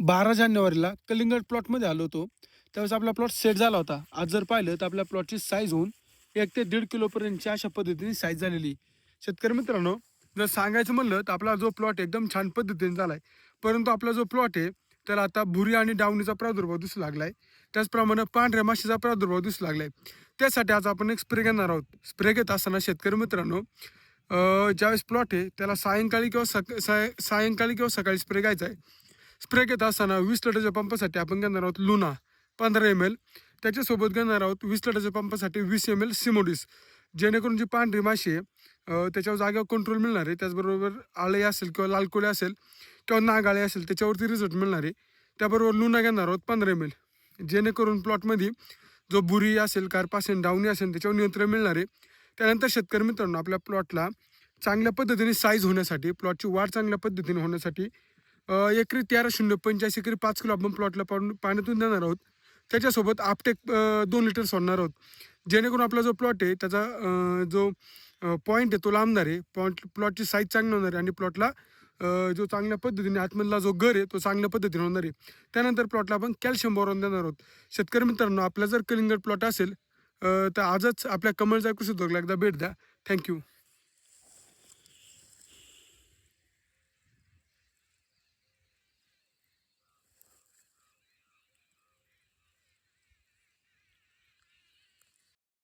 12 जानेवारीला कलिंगड प्लॉटमध्ये आलो होतो. त्यावेळेस आपला प्लॉट सेट झाला होता. आज जर पाहिलं तर आपल्या प्लॉटची साईज होऊन 1 ते 1.5 किलोपर्यंतची अशा पद्धतीने साईज झालेली. शेतकरी मित्रांनो, जर सांगायचं म्हणलं तर आपला जो प्लॉट एकदम छान पद्धतीने झाला आहे. परंतु आपला जो प्लॉट आहे त्याला आता भुरी आणि डावणीचा प्रादुर्भाव दिसू लागला आहे. त्याचप्रमाणे पांढऱ्या माशीचा प्रादुर्भाव दिसू लागला आहे. त्यासाठी आज आपण एक स्प्रे घेणार आहोत. स्प्रे घेत असताना शेतकरी मित्रांनो, ज्यावेळेस प्लॉट आहे त्याला सायंकाळी किंवा सायंकाळी किंवा सकाळी स्प्रे घ्यायचा आहे. स्प्रे घेत असताना 20 लिटरच्या पंपासाठी आपण घेणार आहोत लुना 15 ml. त्याच्यासोबत घेणार आहोत 20 लिटरच्या पंपासाठी 20 ml सिमोडिस. जेणेकरून जी पांढरी माशी आहे त्याच्यावर जागेवर कंट्रोल मिळणार आहे. त्याचबरोबर आळे असेल किंवा लाल कोळी असेल किंवा नागाळे असेल त्याच्यावरती रिझल्ट मिळणार आहे. त्याबरोबर लुना घेणार आहोत 15 ml. जेणेकरून प्लॉटमध्ये जो बुरी असेल, कार्प असेल, डावणी असेल त्याच्यावर नियंत्रण मिळणार आहे. त्यानंतर शेतकरी मित्रांनो, आपल्या प्लॉटला चांगल्या पद्धतीने साईज होण्यासाठी, प्लॉटची वाढ चांगल्या पद्धतीने होण्यासाठी एकरी 13,085 एकरी 5 किलो आपण प्लॉटला पाण्यातून देणार आहोत. त्याच्यासोबत आपटेक 2 लिटर सोडणार आहोत. जेणेकरून आपला जो प्लॉट आहे त्याचा जो पॉईंट आहे तो लांबणार आहे. प्लॉटची साईज चांगली होणार आहे आणि प्लॉटला जो चांगल्या पद्धतीने आतमधला जो गर आहे तो चांगल्या पद्धतीने होणार आहे. त्यानंतर प्लॉटला आपण कॅल्शियम बोरॉन देणार आहोत. शेतकरी मित्रांनो, आपला जर कलिंगड प्लॉट असेल तर आजच आपल्या कमळचा कृषी उद्योगला एकदा भेट द्या. थँक्यू.